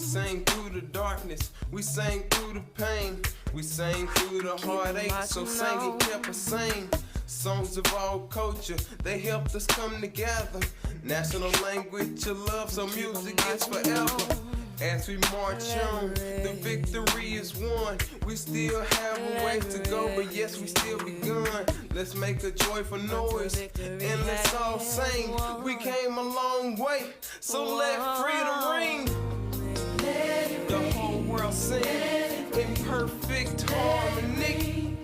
sang through the darkness, we sang through the pain, we sang through the heartache, so singing kept us sane. Songs of all culture, they helped us come together. National language of love, so music is forever. As we march on, the victory is won. We still have a way to go, but yes, we still begun. Let's make a joyful noise, and let's all sing. We came a long way, so let freedom ring. The whole world sing in perfect harmony.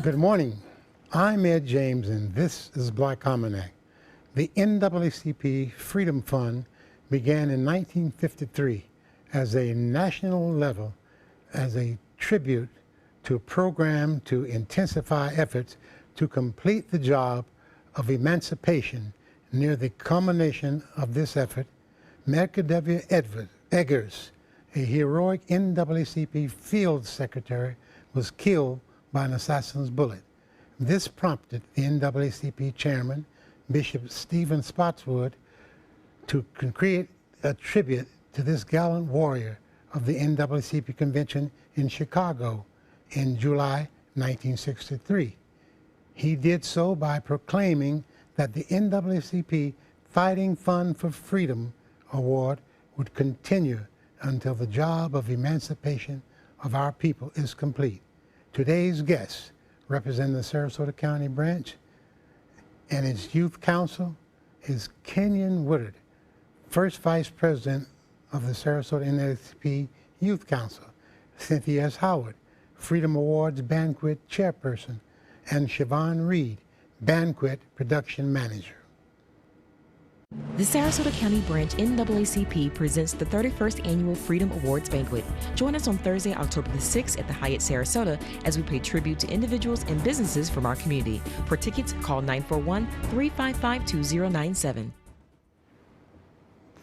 Good morning. I'm Ed James, and this is Black Almanac. The NAACP Freedom Fund began in 1953 as a national level, as a tribute to a program to intensify efforts to complete the job of emancipation. Near the culmination of this effort, Medgar W. Eggers, a heroic NAACP field secretary, was killed by an assassin's bullet. This prompted the NAACP chairman, Bishop Stephen Spotswood, to create a tribute to this gallant warrior of the NAACP convention in Chicago in July 1963. He did so by proclaiming that the NAACP Fighting Fund for Freedom Award would continue until the job of emancipation of our people is complete. Today's guests represent the Sarasota County branch, and its youth council is Kenyon Woodard, first vice president of the Sarasota NAACP Youth Council, Cynthia S. Howard, Freedom Awards banquet chairperson, and Siobhan Reed, banquet production manager. The Sarasota County Branch NAACP presents the 31st Annual Freedom Awards Banquet. Join us on Thursday, October the 6th at the Hyatt Sarasota as we pay tribute to individuals and businesses from our community. For tickets, call 941-355-2097.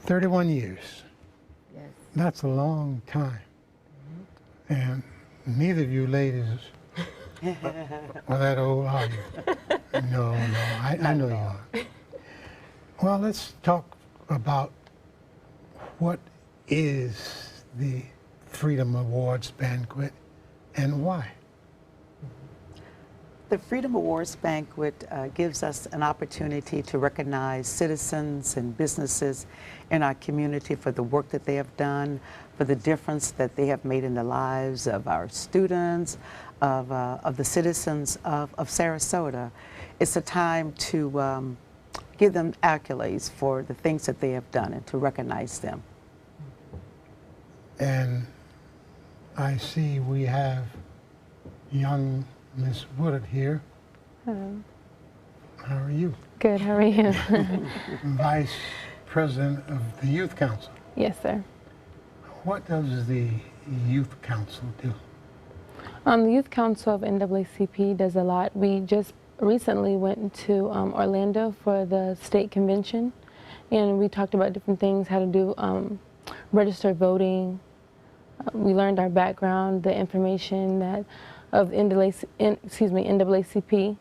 31 years. Yes. That's a long time. And neither of you ladies are that old, are you? No, I know you are. Well, let's talk about what is the Freedom Awards Banquet and why. The Freedom Awards Banquet gives us an opportunity to recognize citizens and businesses in our community for the work that they have done, for the difference that they have made in the lives of our students, of the citizens of Sarasota. It's a time to give them accolades for the things that they have done and to recognize them. And I see we have young Miss Woodard here. Hello. How are you? Good, how are you? Vice President of the Youth Council. Yes, sir. What does the Youth Council do? The Youth Council of NAACP does a lot. We just recently went to Orlando for the state convention, and we talked about different things, how to do registered voting. We learned our background, the information that of NAACP.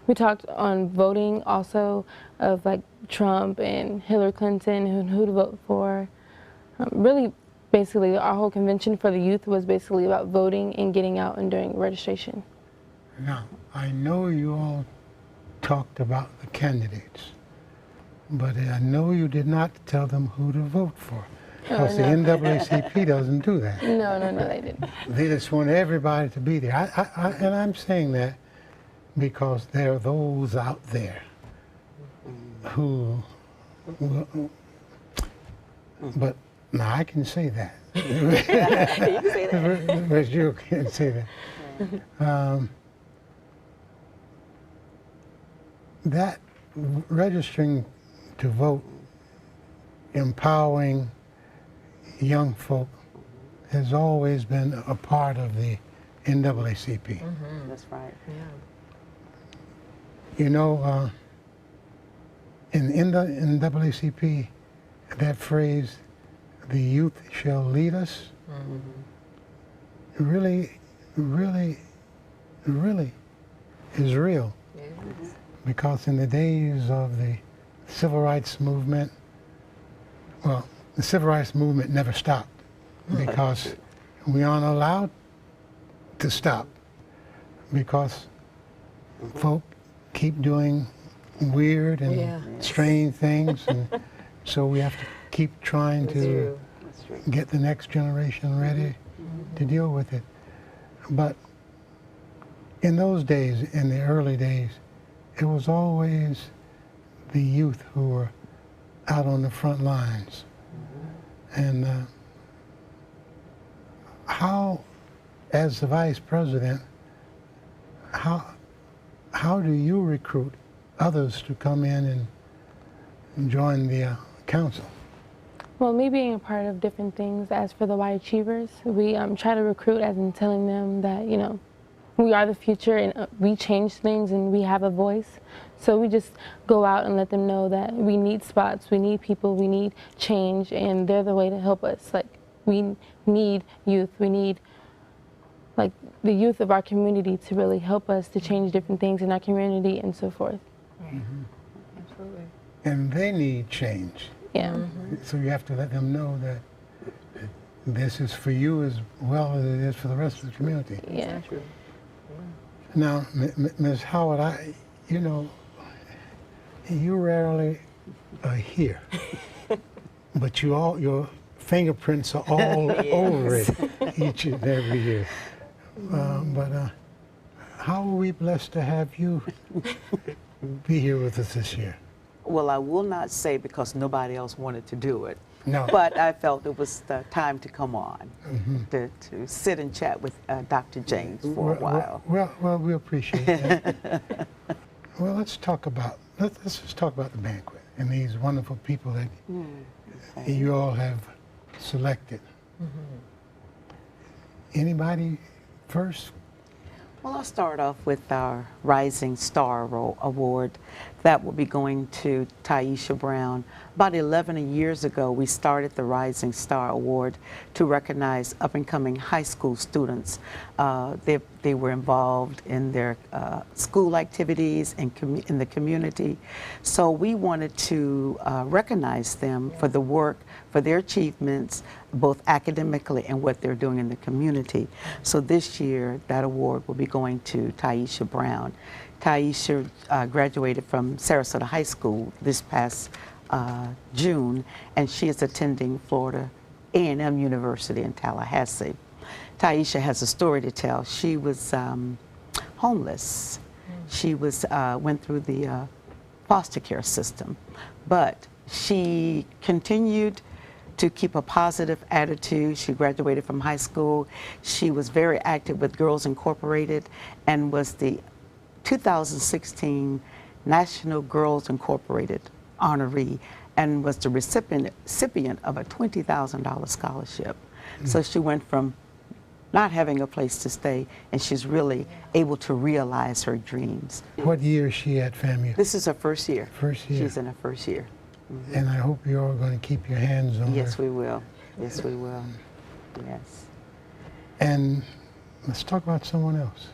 We talked on voting also, of like Trump and Hillary Clinton and who to vote for. Really, basically, our whole convention for the youth was basically about voting and getting out and doing registration. Now, I know you all talked about the candidates, but I know you did not tell them who to vote for, because the NAACP doesn't do that. No, they didn't. They just want everybody to be there. And I'm saying that because there are those out there who, but now I can say that. You can say that. But you can't say that. That registering to vote, empowering young folk, has always been a part of the NAACP. Mm-hmm. That's right. You know, in the NAACP, that phrase, "the youth shall lead us," really is real. Yes. Because in the days of the civil rights movement, well, the civil rights movement never stopped because we aren't allowed to stop because folk keep doing weird and strange things, and so we have to keep trying to get the next generation ready to deal with it. But in those days, in the early days, it was always the youth who were out on the front lines. And how, as the vice president, how do you recruit others to come in and join the council? Well, me being a part of different things, as for the Y Achievers, we try to recruit as in telling them that, you know, we are the future and we change things and we have a voice. So we just go out and let them know that we need spots, we need people, we need change, and they're the way to help us. Like, we need youth, we need like the youth of our community to really help us to change different things in our community and so forth. Absolutely. And they need change. Yeah. So you have to let them know that this is for you as well as it is for the rest of the community. Yeah. True. Now, Ms. Howard, you know, you rarely are here, but your fingerprints are all over it each and every year. But how are we blessed to have you be here with us this year? Well, I will not say because nobody else wanted to do it. No. But I felt it was the time to come on, to sit and chat with Dr. James for a while. Well, we appreciate that. Well, let's just talk about the banquet and these wonderful people that you all have selected. Anybody first? Well, I'll start off with our Rising Star Award. That will be going to Taisha Brown. About 11 years ago, we started the Rising Star Award to recognize up-and-coming high school students. They were involved in their school activities and in the community. So we wanted to recognize them for the work, for their achievements, both academically and what they're doing in the community. So this year, that award will be going to Taisha Brown. Taisha graduated from Sarasota High School this past June, and she is attending Florida A&M University in Tallahassee. Taisha has a story to tell. She was homeless. She went through the foster care system, but she continued to keep a positive attitude. She graduated from high school. She was very active with Girls Incorporated and was the 2016 National Girls Incorporated honoree and was the recipient of a $20,000 scholarship. So she went from not having a place to stay, and she's really able to realize her dreams. What year is she at FAMU? This is her first year. First year. She's in her first year. And I hope you're all going to keep your hands on Yes, her. we will. Yes, we will. Yes. And let's talk about someone else.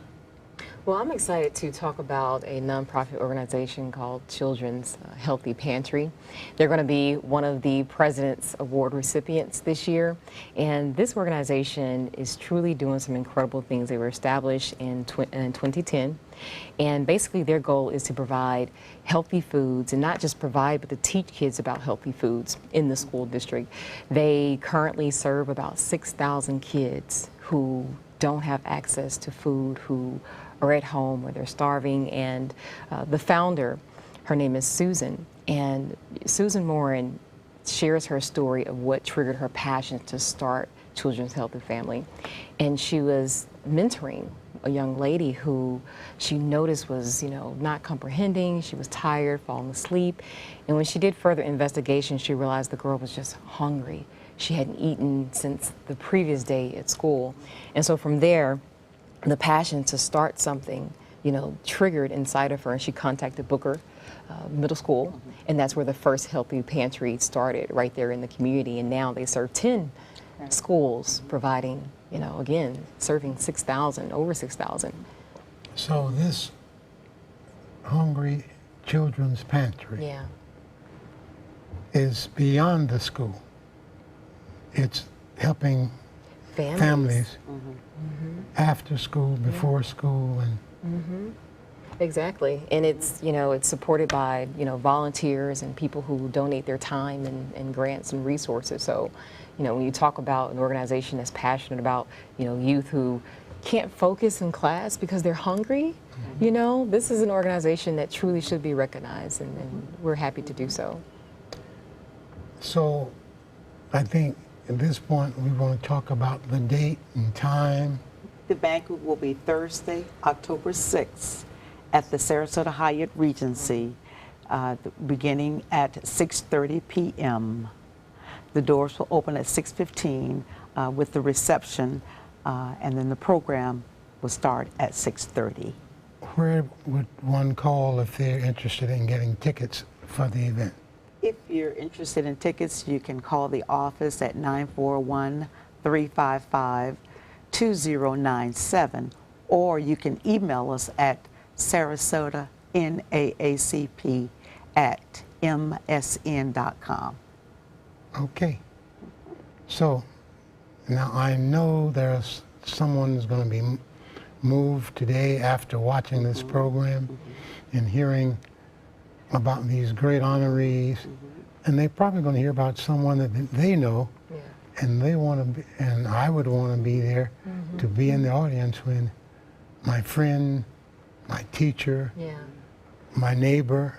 Well, I'm excited to talk about a nonprofit organization called Children's Healthy Pantry. They're going to be one of the President's Award recipients this year, and this organization is truly doing some incredible things. They were established in 2010, and basically their goal is to provide healthy foods, and not just provide, but to teach kids about healthy foods in the school district. They currently serve about 6,000 kids who don't have access to food, who are at home or they're starving, and the founder, her name is Susan, and Susan Morin shares her story of what triggered her passion to start Children's Healthy Family. And she was mentoring a young lady who she noticed was, not comprehending. She was tired, falling asleep. And when she did further investigation, she realized the girl was just hungry. She hadn't eaten since the previous day at school. And so from there, the passion to start something, triggered inside of her, and she contacted Booker middle school, and that's where the first healthy pantry started, right there in the community. And now they serve 10 schools, providing, you know, again, serving 6,000, over 6,000. So this Hungry Children's Pantry Yeah. is beyond the school. It's helping families after school, before school, and Exactly, and it's, you know, it's supported by, you know, volunteers and people who donate their time and grants and resources. So, you know, when you talk about an organization that's passionate about, you know, youth who can't focus in class because they're hungry, you know, this is an organization that truly should be recognized, and we're happy to do so. so I think at this point we want to talk about the date and time. The banquet will be Thursday, October 6th at the Sarasota Hyatt Regency, beginning at 6:30 p.m. The doors will open at 6:15 with the reception, and then the program will start at 6:30. Where would one call if they're interested in getting tickets for the event? If you're interested in tickets, you can call the office at 941-355-2097, or you can email us at sarasotaNAACP@msn.com. Okay. So now I know there's someone who's going to be moved today after watching this program and hearing about these great honorees, and they're probably going to hear about someone that they know, and they want to be, and I would want to be there to be in the audience when my friend, my teacher, my neighbor,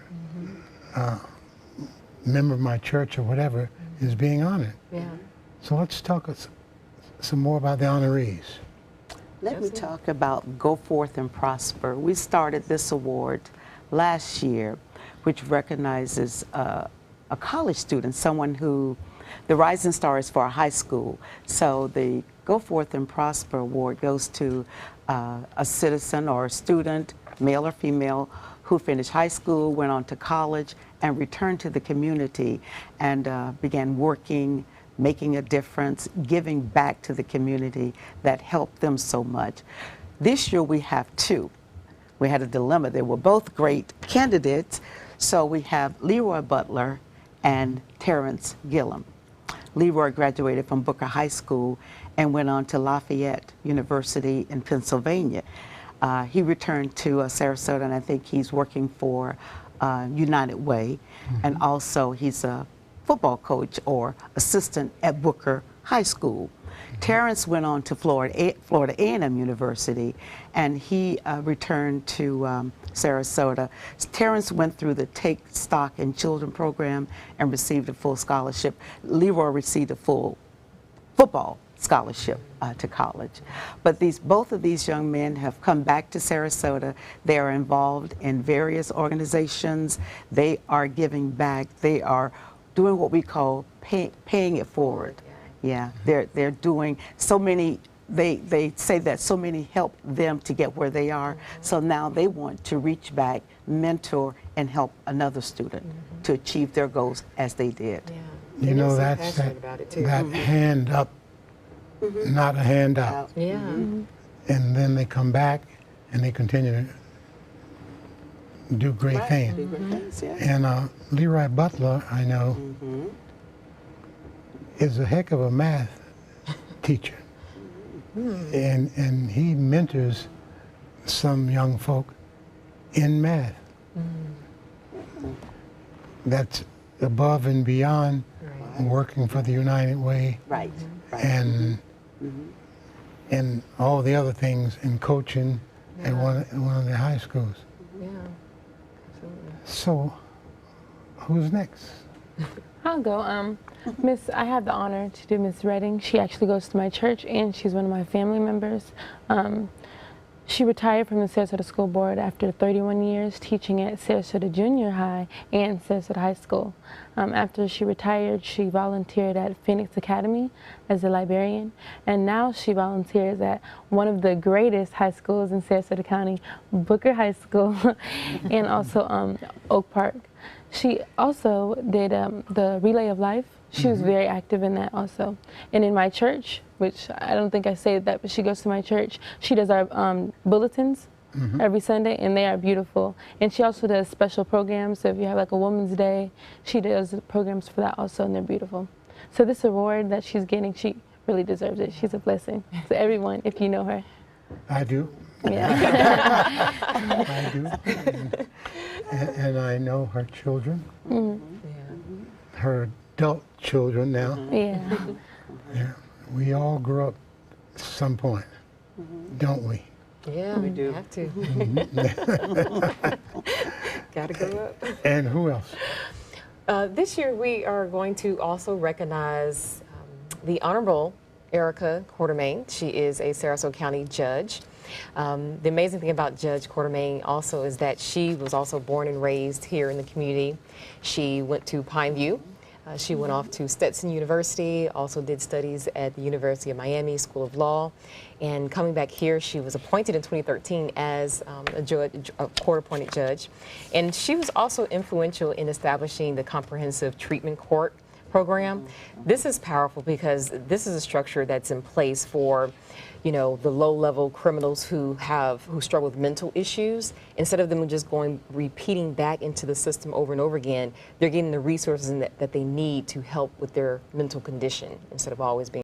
member of my church or whatever is being honored. So let's talk some more about the honorees. Let me talk about Go Forth and Prosper. We started this award last year, which recognizes a college student, someone who, the Rising Star is for a high school. So the Go Forth and Prosper award goes to a citizen or a student, male or female, who finished high school, went on to college, and returned to the community and began working, making a difference, giving back to the community that helped them so much. This year we have two. We had a dilemma. They were both great candidates. So we have Leroy Butler and Terrence Gillum. Leroy graduated from Booker High School and went on to Lafayette University in Pennsylvania. He returned to Sarasota, and I think he's working for United Way, and also he's a football coach or assistant at Booker High School. Terrence went on to Florida A&M University, and he returned to Sarasota. Terrence went through the Take Stock in Children program and received a full scholarship. Leroy received a full football scholarship to college. But both of these young men have come back to Sarasota. They are involved in various organizations. They are giving back. They are doing what we call paying it forward. Yeah, they're doing so many. They say that so many helped them to get where they are. So now they want to reach back, mentor, and help another student to achieve their goals as they did. You know, that's that hand up, not a hand out. And then they come back and they continue to do great things. Do great things, yeah. And Leroy Butler, I know, is a heck of a math teacher. And he mentors some young folk in math. That's above and beyond working for the United Way and all the other things in coaching at one of the high schools. So, who's next? I'll go. I have the honor to do Miss Redding. She actually goes to my church, and she's one of my family members. She retired from the Sarasota School Board after 31 years teaching at Sarasota Junior High and Sarasota High School. After she retired, she volunteered at Phoenix Academy as a librarian, and now she volunteers at one of the greatest high schools in Sarasota County, Booker High School, and also Oak Park. She also did the Relay of Life. She was very active in that also. And in my church, which I don't think I say that, but she goes to my church, she does our bulletins every Sunday, and they are beautiful. And she also does special programs. So if you have like a Women's Day, she does programs for that also, and they're beautiful. So this award that she's getting, she really deserves it. She's a blessing to everyone, if you know her. I do. Yeah. I do. And I know her children, her adult children now. Yeah. Yeah. We all grow up at some point, don't we? Yeah, we do. Have to. Gotta grow up. And who else? This year we are going to also recognize the Honorable Erica Quartermain. She is a Sarasota County judge. The amazing thing about Judge Quartermain also is that she was also born and raised here in the community. She went to Pineview. She went off to Stetson University, also did studies at the University of Miami School of Law, and coming back here, she was appointed in 2013 as a court-appointed judge. And she was also influential in establishing the Comprehensive Treatment Court program. This is powerful because this is a structure that's in place for, you know, the low-level criminals who struggle with mental issues. Instead of them just repeating back into the system over and over again, they're getting the resources that they need to help with their mental condition instead of always being